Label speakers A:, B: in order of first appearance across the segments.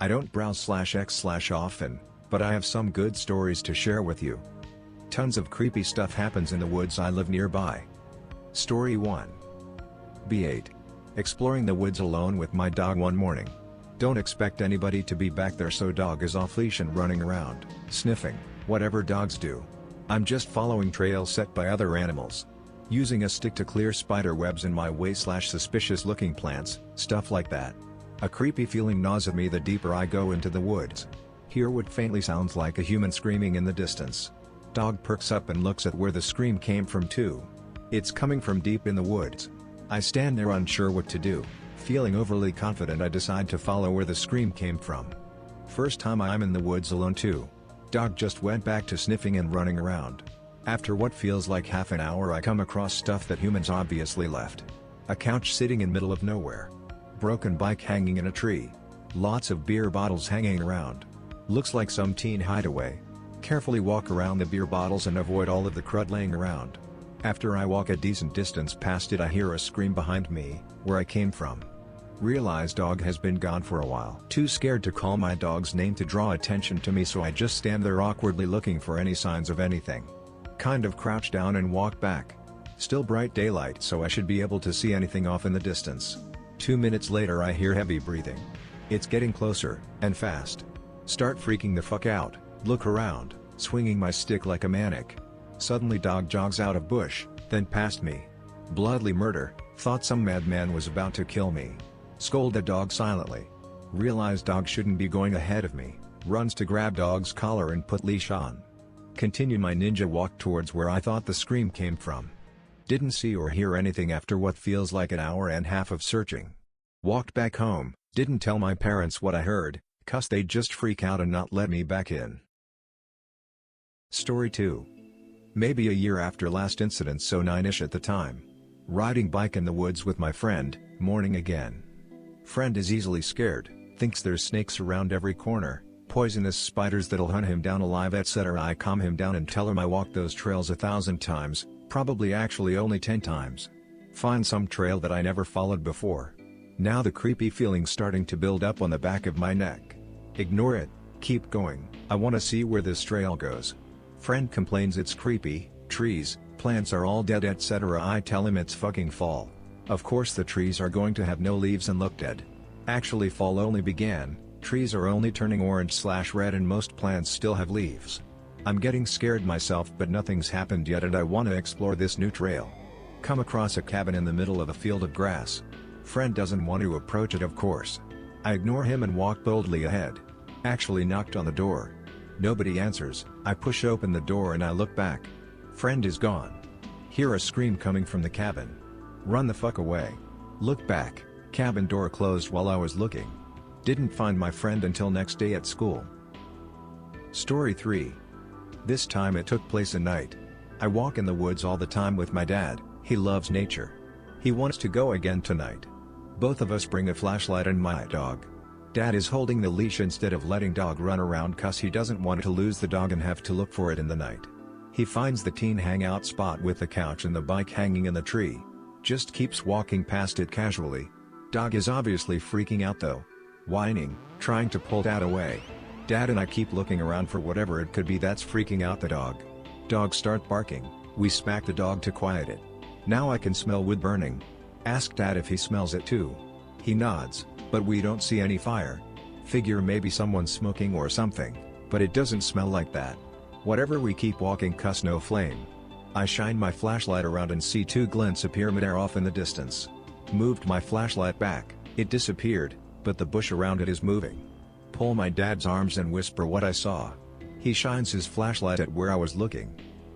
A: I don't browse/x/often, but I have some good stories to share with you. Tons of creepy stuff happens in the woods I live nearby. Story 1. B8. Exploring the woods alone with my dog one morning. Don't expect anybody to be back there, so dog is off leash and running around, sniffing, whatever dogs do. I'm just following trails set by other animals. Using a stick to clear spider webs in my way/suspicious looking plants, stuff like that. A creepy feeling gnaws at me the deeper I go into the woods. Hear what faintly sounds like a human screaming in the distance. Dog perks up and looks at where the scream came from too. It's coming from deep in the woods. I stand there unsure what to do. Feeling overly confident, I decide to follow where the scream came from. First time I'm in the woods alone too. Dog just went back to sniffing and running around. After what feels like half an hour, I come across stuff that humans obviously left. A couch sitting in middle of nowhere. Broken bike hanging in a tree. Lots of beer bottles hanging around. Looks like some teen hideaway. Carefully walk around the beer bottles and avoid all of the crud laying around. After I walk a decent distance past it, I hear a scream behind me, where I came from. Realize dog has been gone for a while. Too scared to call my dog's name to draw attention to me, so I just stand there awkwardly looking for any signs of anything. Kind of crouch down and walk back. Still bright daylight, so I should be able to see anything off in the distance. 2 minutes later I hear heavy breathing. It's getting closer, and fast. Start freaking the fuck out, look around, swinging my stick like a maniac. Suddenly dog jogs out of bush, then past me. Bloody murder, thought some madman was about to kill me. Scold the dog silently. Realize dog shouldn't be going ahead of me, runs to grab dog's collar and put leash on. Continue my ninja walk towards where I thought the scream came from. Didn't see or hear anything after what feels like an hour and a half of searching. Walked back home, didn't tell my parents what I heard, 'cause they'd just freak out and not let me back in. Story 2. Maybe a year after last incident, so 9ish at the time. Riding bike in the woods with my friend, morning again. Friend is easily scared, thinks there's snakes around every corner, poisonous spiders that'll hunt him down alive, etc. I calm him down and tell him I walked those trails 1,000 times, probably actually only 10 times. Find some trail that I never followed before. Now the creepy feeling starting to build up on the back of my neck. Ignore it, keep going, I wanna see where this trail goes. Friend complains it's creepy, trees, plants are all dead, etc. I tell him it's fucking fall. Of course the trees are going to have no leaves and look dead. Actually fall only began, trees are only turning orange/red and most plants still have leaves. I'm getting scared myself, but nothing's happened yet and I wanna explore this new trail. Come across a cabin in the middle of a field of grass. Friend doesn't want to approach it, of course. I ignore him and walk boldly ahead. Actually knocked on the door. Nobody answers. I push open the door and I look back. Friend is gone. Hear a scream coming from the cabin. Run the fuck away. Look back, cabin door closed while I was looking. Didn't find my friend until next day at school. Story 3. This time it took place at night. I walk in the woods all the time with my dad, he loves nature. He wants to go again tonight. Both of us bring a flashlight and my dog. Dad is holding the leash instead of letting dog run around, 'cause he doesn't want to lose the dog and have to look for it in the night. He finds the teen hangout spot with the couch and the bike hanging in the tree. Just keeps walking past it casually. Dog is obviously freaking out though. Whining, trying to pull Dad away. Dad and I keep looking around for whatever it could be that's freaking out the dog. Dog start barking, we smack the dog to quiet it. Now I can smell wood burning. Ask Dad if he smells it too. He nods, but we don't see any fire. Figure maybe someone smoking or something, but it doesn't smell like that. Whatever, we keep walking, 'cause no flame. I shine my flashlight around and see two glints appear midair off in the distance. Moved my flashlight back, it disappeared, but the bush around it is moving. Pull my dad's arms and whisper what I saw. He shines his flashlight at where I was looking.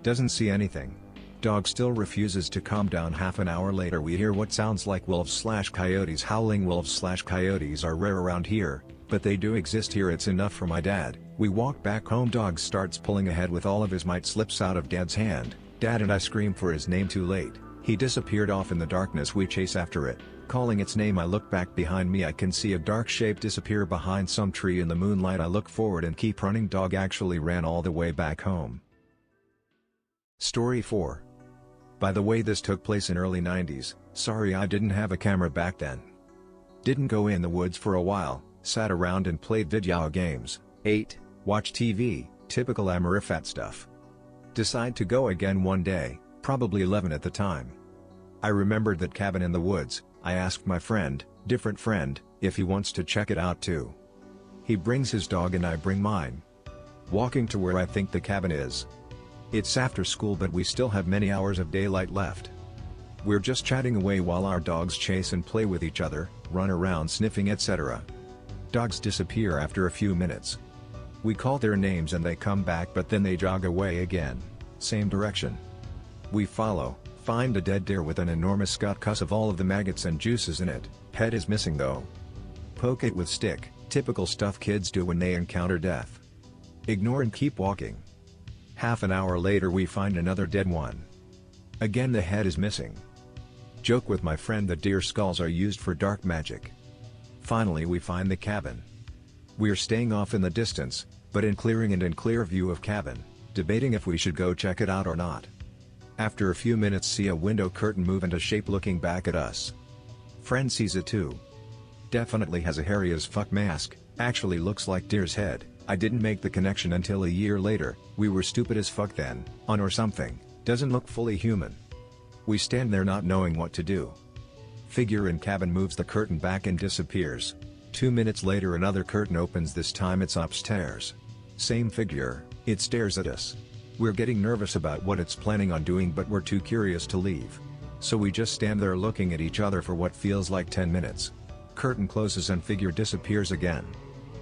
A: Doesn't see anything. Dog still refuses to calm down. Half an hour later we hear what sounds like wolves/coyotes howling. Wolves/coyotes are rare around here, but they do exist here. It's enough for my dad. We walk back home. Dog starts pulling ahead with all of his might, slips out of Dad's hand. Dad and I scream for his name, too late. He disappeared off in the darkness. We chase after it, calling its name. I look back behind me. I can see a dark shape disappear behind some tree in the moonlight. I look forward and keep running. Dog actually ran all the way back home. Story 4. By the way, this took place in early 90s, sorry I didn't have a camera back then. Didn't go in the woods for a while, sat around and played video games, ate, watched TV, typical Amerifat stuff. Decide to go again one day, probably 11 at the time. I remembered that cabin in the woods. I asked my friend, different friend, if he wants to check it out too. He brings his dog and I bring mine. Walking to where I think the cabin is. It's after school but we still have many hours of daylight left. We're just chatting away while our dogs chase and play with each other, run around sniffing etc. Dogs disappear after a few minutes. We call their names and they come back but then they jog away again, same direction. We follow, find a dead deer with an enormous gut cuss of all of the maggots and juices in it, head is missing though. Poke it with stick, typical stuff kids do when they encounter death. Ignore and keep walking. Half an hour later we find another dead one. Again the head is missing. Joke with my friend that deer skulls are used for dark magic. Finally we find the cabin. We're staying off in the distance, but in clearing and in clear view of cabin, debating if we should go check it out or not. After a few minutes see a window curtain move and a shape looking back at us. Friend sees it too. Definitely has a hairy as fuck mask, actually looks like deer's head. I didn't make the connection until a year later, we were stupid as fuck then, on or something, doesn't look fully human. We stand there not knowing what to do. Figure in cabin moves the curtain back and disappears. 2 minutes later another curtain opens, this time it's upstairs. Same figure, it stares at us. We're getting nervous about what it's planning on doing but we're too curious to leave. So we just stand there looking at each other for what feels like 10 minutes. Curtain closes and figure disappears again.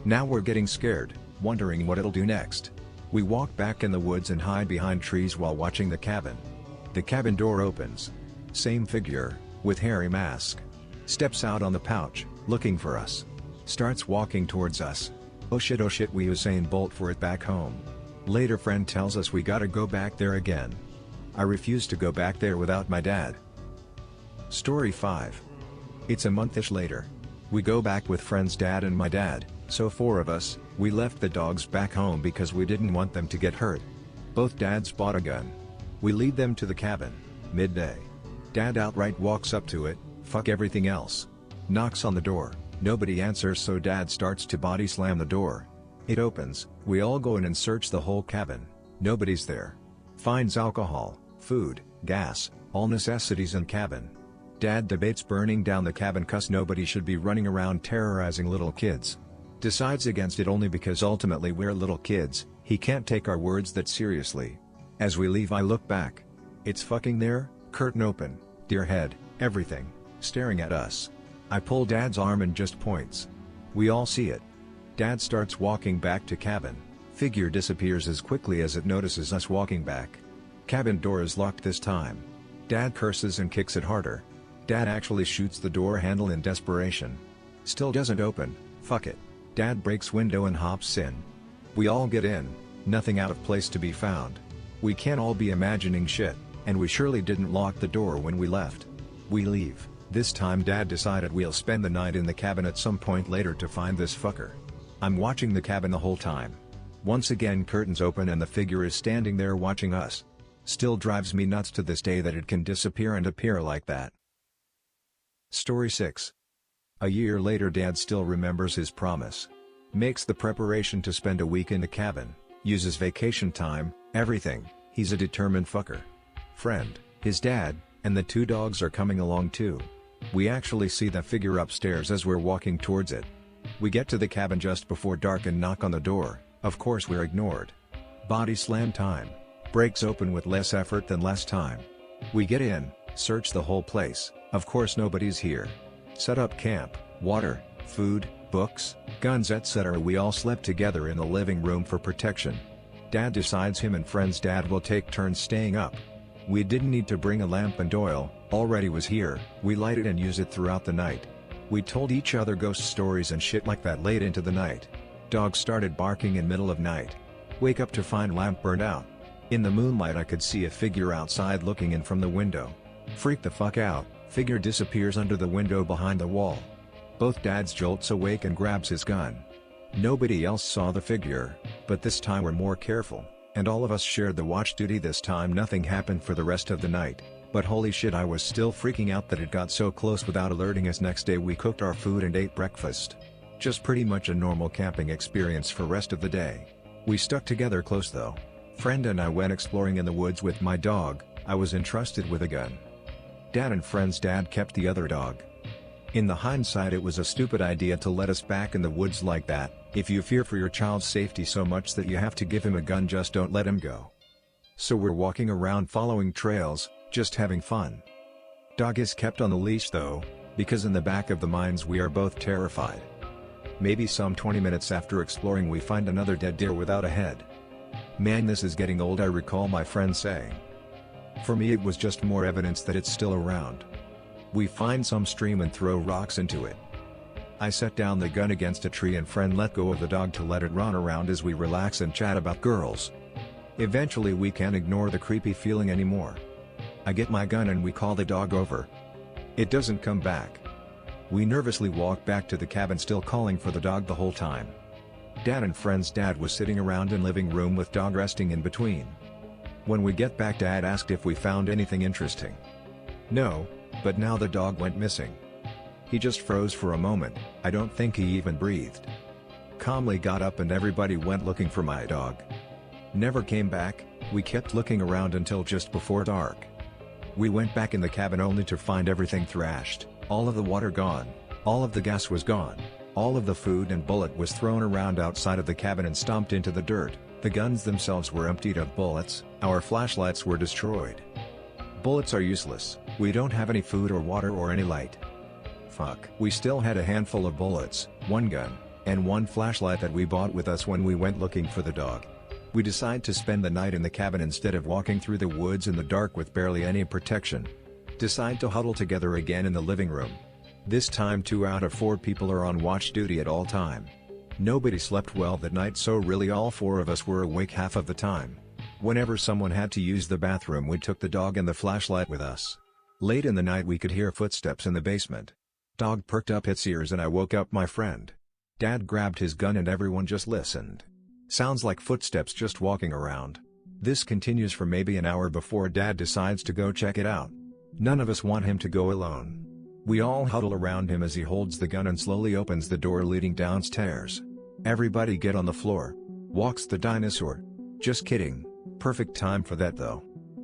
A: Now we're getting scared, wondering what it'll do next. We walk back in the woods and hide behind trees while watching the cabin. The cabin door opens. Same figure, with hairy mask. Steps out on the pouch, looking for us. Starts walking towards us. Oh shit we Usain Bolt for it back home. Later friend tells us we gotta go back there again. I refuse to go back there without my dad. Story 5. It's a month-ish later. We go back with friend's dad and my dad, so 4 of us. We left the dogs back home because we didn't want them to get hurt. Both dads bought a gun. We lead them to the cabin, midday. Dad outright walks up to it, fuck everything else. Knocks on the door, nobody answers so dad starts to body slam the door. It opens, we all go in and search the whole cabin, nobody's there. Finds alcohol, food, gas, all necessities in cabin. Dad debates burning down the cabin cause nobody should be running around terrorizing little kids. Decides against it only because ultimately we're little kids, he can't take our words that seriously. As we leave I look back. It's fucking there, curtain open, deer head, everything, staring at us. I pull dad's arm and just points. We all see it. Dad starts walking back to cabin, figure disappears as quickly as it notices us walking back. Cabin door is locked this time. Dad curses and kicks it harder. Dad actually shoots the door handle in desperation. Still doesn't open, fuck it. Dad breaks window and hops in. We all get in, nothing out of place to be found. We can't all be imagining shit, and we surely didn't lock the door when we left. We leave. This time Dad decided we'll spend the night in the cabin at some point later to find this fucker. I'm watching the cabin the whole time. Once again curtains open and the figure is standing there watching us. Still drives me nuts to this day that it can disappear and appear like that. Story 6. A year later Dad still remembers his promise. Makes the preparation to spend a week in the cabin, uses vacation time, everything, he's a determined fucker. Friend, his dad, and the 2 dogs are coming along too. We actually see the figure upstairs as we're walking towards it. We get to the cabin just before dark and knock on the door, of course we're ignored. Body slam time. Breaks open with less effort than last time. We get in, search the whole place, of course nobody's here. Set up camp, water, food, books, guns etc. We all slept together in the living room for protection. Dad decides him and friend's dad will take turns staying up. We didn't need to bring a lamp and oil, already was here, we light it and use it throughout the night. We told each other ghost stories and shit like that late into the night. Dogs started barking in middle of night. Wake up to find lamp burned out. In the moonlight I could see a figure outside looking in from the window. Freak the fuck out, figure disappears under the window behind the wall. Both dads jolts awake and grabs his gun. Nobody else saw the figure, but this time we're more careful, and all of us shared the watch duty. This time nothing happened for the rest of the night, but holy shit I was still freaking out that it got so close without alerting us. Next day we cooked our food and ate breakfast. Just pretty much a normal camping experience for rest of the day. We stuck together close though. Friend and I went exploring in the woods with my dog. I was entrusted with a gun. Dad and friend's dad kept the other dog. In the hindsight, it was a stupid idea to let us back in the woods like that. If you fear for your child's safety so much that you have to give him a gun, just don't let him go. So we're walking around following trails, just having fun. Dog is kept on the leash though, because in the back of the minds we are both terrified. Maybe some 20 minutes after exploring we find another dead deer without a head. Man, this is getting old, I recall my friend saying. For me it was just more evidence that it's still around. We find some stream and throw rocks into it. I set down the gun against a tree and friend let go of the dog to let it run around as we relax and chat about girls. Eventually we can't ignore the creepy feeling anymore. I get my gun and we call the dog over. It doesn't come back. We nervously walk back to the cabin, still calling for the dog the whole time. Dad and friend's dad was sitting around in living room with dog resting in between. When we get back, Dad asked if we found anything interesting. No, but now the dog went missing. He just froze for a moment. I don't think he even breathed. Calmly got up and everybody went looking for my dog. Never came back. We kept looking around until just before dark. We went back in the cabin only to find everything thrashed, all of the water gone, all of the gas was gone, all of the food and bullet was thrown around outside of the cabin and stomped into the dirt. The guns themselves were emptied of bullets, our flashlights were destroyed. Bullets are useless, we don't have any food or water or any light. Fuck. We still had a handful of bullets, one gun, and one flashlight that we bought with us when we went looking for the dog. We decide to spend the night in the cabin instead of walking through the woods in the dark with barely any protection. Decide to huddle together again in the living room. This time 2 out of 4 people are on watch duty at all time. Nobody slept well that night, so really all 4 of us were awake half of the time. Whenever someone had to use the bathroom, we took the dog and the flashlight with us. Late in the night we could hear footsteps in the basement. Dog perked up its ears and I woke up my friend. Dad grabbed his gun and everyone just listened. Sounds like footsteps just walking around. This continues for maybe an hour before Dad decides to go check it out. None of us want him to go alone. We all huddle around him as he holds the gun and slowly opens the door leading downstairs. Everybody get on the floor. Walks the dinosaur. Just kidding. Perfect time for that though.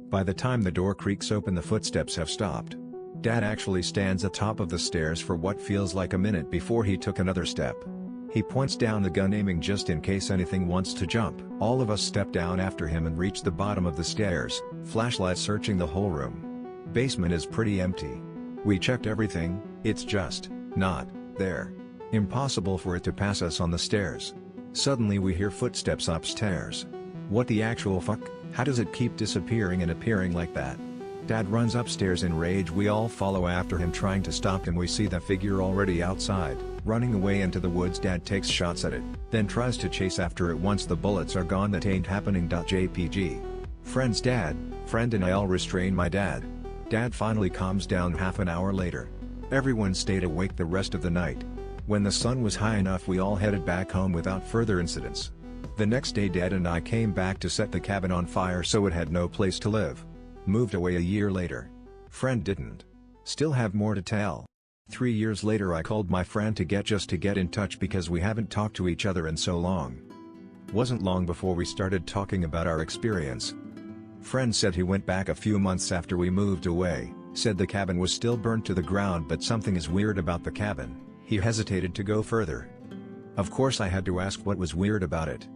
A: By the time the door creaks open, the footsteps have stopped. Dad actually stands atop of the stairs for what feels like a minute before he took another step. He points down the gun, aiming just in case anything wants to jump. All of us step down after him and reach the bottom of the stairs, flashlight searching the whole room. Basement is pretty empty. We checked everything, it's just not there. Impossible for it to pass us on the stairs. Suddenly we hear footsteps upstairs. What the actual fuck? How does it keep disappearing and appearing like that? Dad runs upstairs in rage. We all follow after him trying to stop him. We see the figure already outside, running away into the woods. Dad takes shots at it, then tries to chase after it once the bullets are gone. That ain't happening. JPG. Friend's dad, friend and I all restrain my dad. Dad finally calms down half an hour later. Everyone stayed awake the rest of the night. When the sun was high enough, we all headed back home without further incidents. The next day Dad and I came back to set the cabin on fire so it had no place to live. Moved away a year later. Friend didn't. Still have more to tell. 3 years later I called my friend to get in touch because we haven't talked to each other in so long. Wasn't long before we started talking about our experience. Friend said he went back a few months after we moved away, said the cabin was still burnt to the ground but something is weird about the cabin. He hesitated to go further. Of course I had to ask what was weird about it.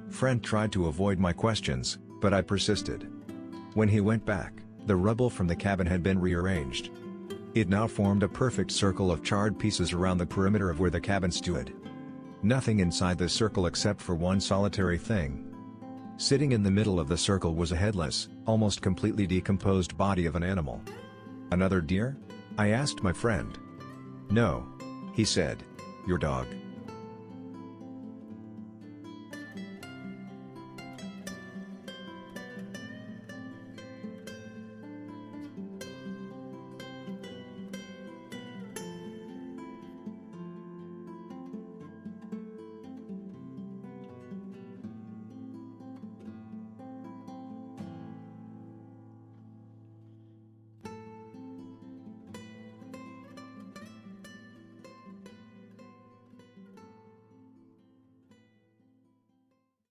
A: Friend tried to avoid my questions, but I persisted. When he went back, the rubble from the cabin had been rearranged. It now formed a perfect circle of charred pieces around the perimeter of where the cabin stood. Nothing inside the circle except for one solitary thing. Sitting in the middle of the circle was a headless, almost completely decomposed body of an animal. Another deer? I asked my friend. No. He said. Your dog.